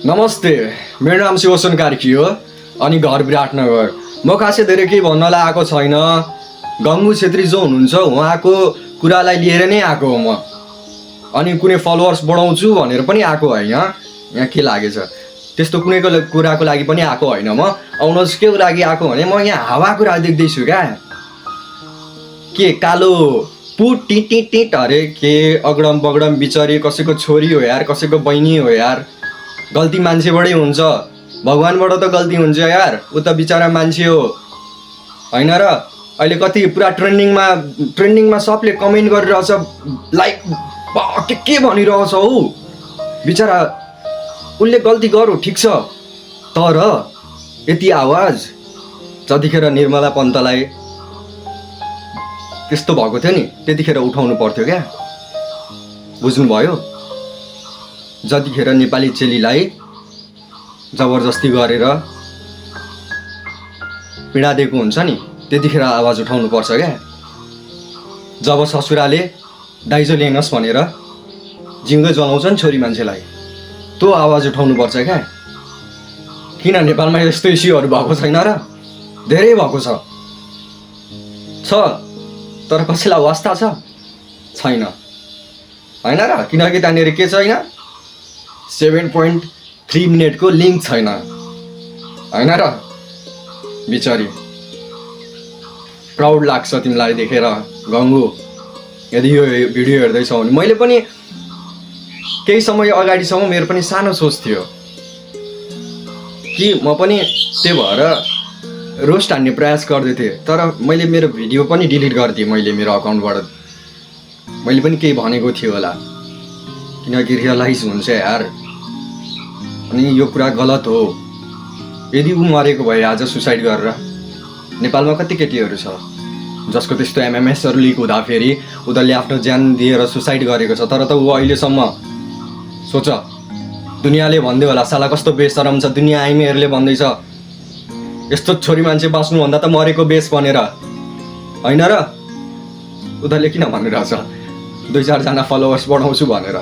नमस्ते, मेरो नाम शिवसन कार्की हो अनि घर विराटनगर। म खासै धेरै केही भन्नलाई आएको छैन। गङ्गु छेत्री जो हुनुहुन्छ उहाँको कुरालाई लिएर नै आएको हो म। अनि कुनै फलोवर्स बढाउँछु भनेर पनि आएको होइन। यहाँ के लागेछ त्यस्तो कुनै कुराको लागि पनि आएको होइन म। आउनुहोस् के लागि आएको भने म यहाँ हावा कुरा देख्दैछु क्या। के कालो पुट टिट टिट टिट अरे के अगडम बगडम बिचरी कसैको छोरी हो यार, कसैको बहिनी हो यार। गल्ती मान्छेबाटै हुन्छ, भगवान्बाट त गल्ती हुन्छ यार। ऊ त बिचरा मान्छे हो होइन र। अहिले कति पुरा ट्रेन्डिङमा सबले कमेन्ट गरिरहेछ, लाइक के भनिरहेछ हौ बिचरा। उसले गल्ती गर्यो ठिक छ, तर यति आवाज जतिखेर निर्मला पन्तलाई त्यस्तो भएको थियो नि त्यतिखेर उठाउनु पर्थ्यो क्या। बुझ्नुभयो? जतिखेर नेपाली चेलीलाई जबरजस्ती गरेर पीडा दिएको हुन्छ नि त्यतिखेर आवाज उठाउनु पर्छ क्या। जब ससुराले दाइजो ल्याइनस् भनेर जिउँदै जलाउँछ नि छोरी मान्छेलाई, त्यो आवाज उठाउनु पर्छ क्या। किन नेपालमा यस्तो इस्युहरू भएको छैन र? धेरै भएको छ तर कसैलाई वास्ता छैन होइन र। किनकि त्यहाँनिर के छैन, 7.3 मिनटको लिङ्क छैन होइन र। बिचरी प्राउड लाग्छ तिमीलाई देखेर गङ्गु, यदि यो भिडियो हेर्दैछौ भने। मैले पनि केही समय अगाडिसम्म मेरो पनि सानो सोच थियो कि म पनि त्यही भएर रोस्ट हान्ने प्रयास गर्दै थिएँ, तर मैले मेरो भिडियो पनि डिलिट गरिदिएँ मैले मेरो अकाउन्टबाट। मैले पनि केही भनेको थियो होला, किनकि रियलाइज हुन्छ यार। अनि यो कुरा गलत हो। यदि ऊ मरेको भए आज सुसाइड गरेर, नेपालमा कति केटीहरू छ जसको त्यस्तो एमएमएसहरू लिक हुँदाखेरि उनीहरूले आफ्नो ज्यान दिएर सुसाइड गरेको छ, तर त ऊ अहिलेसम्म सोच। दुनियाँले भन्दै होला साला कस्तो बेसरम छ, दुनियाँ आइमीहरूले भन्दैछ यस्तो छोरी मान्छे बाँच्नुभन्दा त मरेको बेस भनेर होइन र। उनीहरूले किन भनिरहेछ 2-4 जना फलोवर्स बढाउँछु भनेर?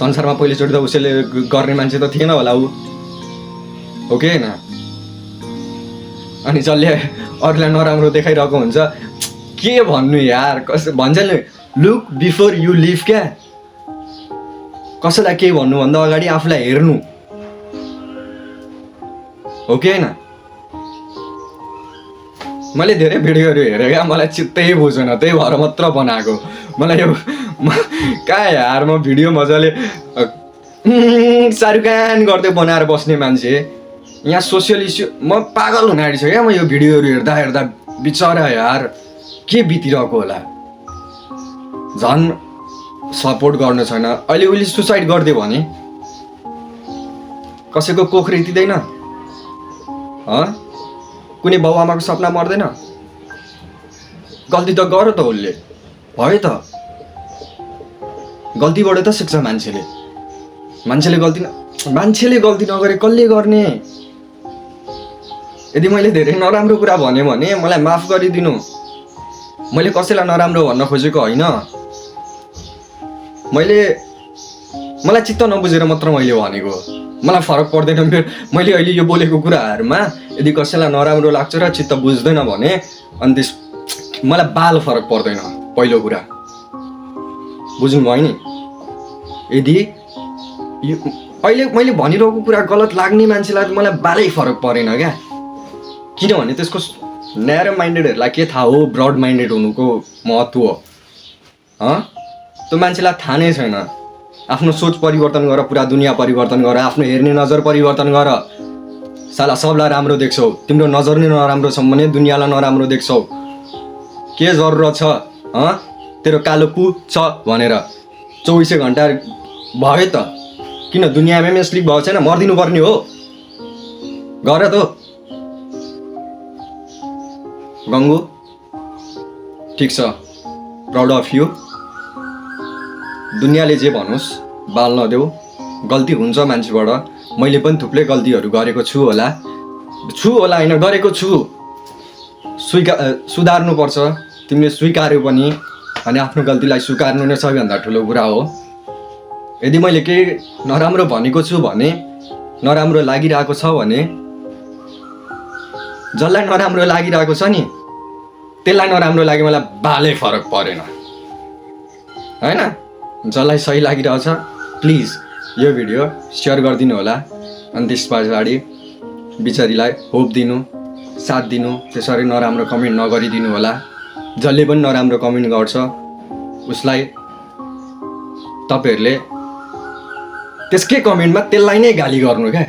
संसारमा पहिलोचोटि त उसैले गर्ने मान्छे त थिएन होला ऊ, हो कि होइन? अनि जसले अरूलाई नराम्रो देखाइरहेको हुन्छ के भन्नु यार। भन्छ नि लुक बिफोर यु लिभ क्या। कसैलाई केही भन्नुभन्दा अगाडि आफूलाई हेर्नु, हो कि होइन? मैले धेरै भिडियोहरू हेरेँ क्या, मलाई चित्तै बुझेन, त्यही भएर मात्र बनाएको। मलाई यो कहाँ यार, म भिडियो मजाले शाहरुख खान गर्दै बनाएर बस्ने मान्छे, यहाँ सोसियल इस्यु म पागल हुन आँटिछ क्या। म यो भिडियोहरू हेर्दा बिचरा यार के बितिरहेको होला। झन् सपोर्ट गर्नु छैन। अहिले उसले सुसाइड गरिदियो भने कसैको कोख रितिँदैन? कुनै बाउ आमाको सपना मर्दैन? गल्ती त गर्यो त उसले, भयो त। गल्तीबाट त सिक्छ मान्छेले। मान्छेले गल्ती नगरे कसले गर्ने? यदि मैले धेरै नराम्रो कुरा भने भने मलाई माफ गरिदिनु। मैले कसैलाई नराम्रो भन्न खोजेको होइन। मलाई चित्त नबुझेर मात्र मैले भनेको। मलाई फरक पर्दैन मैले अहिले यो बोलेको कुराहरूमा। यदि कसैलाई नराम्रो लाग्छ र चित्त बुझ्दैन भने अनि मलाई बाल फरक पर्दैन। पहिलो कुरा बुझ्नुभयो नि? यदि अहिले मैले भनिरहेको कुरा गलत लाग्ने मान्छेलाई मलाई बालै फरक परेन क्या। किनभने त्यसको न्यारो माइन्डेडहरूलाई के थाहा हो ब्रड माइन्डेड हुनुको महत्त्व? त्यो मान्छेलाई थाहा नै छैन। आफ्नो सोच परिवर्तन गर, पुरा दुनियाँ परिवर्तन गर, आफ्नो हेर्ने नजर परिवर्तन गर। साला सबलाई राम्रो देख्छौ, तिम्रो नजर नै नराम्रो छ भने दुनियाँलाई नराम्रो देख्छौ। के जरुरत छ तेरो कालो पु छ भनेर 24 घन्टा भयो त? किन दुनियाँ एमएमएस लिक भएको छैन? मर्दिनु पर्ने हो? गर त गङ्गु, ठिक छ, प्राउड अफ यु। दुनियाँले जे भनोस् बाल नदेऊ, गल्ती हुन्छ मान्छेबाट। मैले पनि थुप्रै गल्तीहरू गरेको छु होला होइन, गरेको छु। सुधार्नुपर्छ। तिमीले स्वीकार्यो पनि अनि आफ्नो गल्तीलाई स्वीकार्नु नै सबैभन्दा ठुलो कुरा हो। यदि मैले केही नराम्रो भनेको छु भने, नराम्रो लागिरहेको छ भने, जसलाई नराम्रो लागिरहेको छ नि त्यसलाई नराम्रो लाग्यो मलाई बाले फरक परेन हैन। जसलाई सही लागिरहेछ प्लिज यो भिडियो सेयर गरिदिनु होला। अनि त्यस पछाडि बिचारीलाई होप दिनु, साथ दिनु, त्यसरी नराम्रो कमेन्ट नगरिदिनु होला। जसले पनि नराम्रो कमेन्ट गर्छ उसलाई तपाईहरुले त्यसकै कमेन्टमा त्यसलाई नै गाली गर्नु क्या,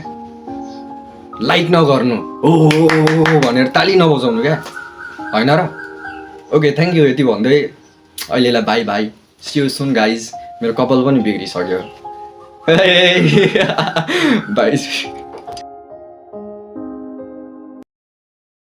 लाइक नगर्नु, हो भनेर ताली नबजाउनु क्या, हैन र? Okay thank you. यति भन्दै अहिलेलाई bye bye, see you soon guys. मेरो कपाल पनि बिग्रिसक्यो। बाई।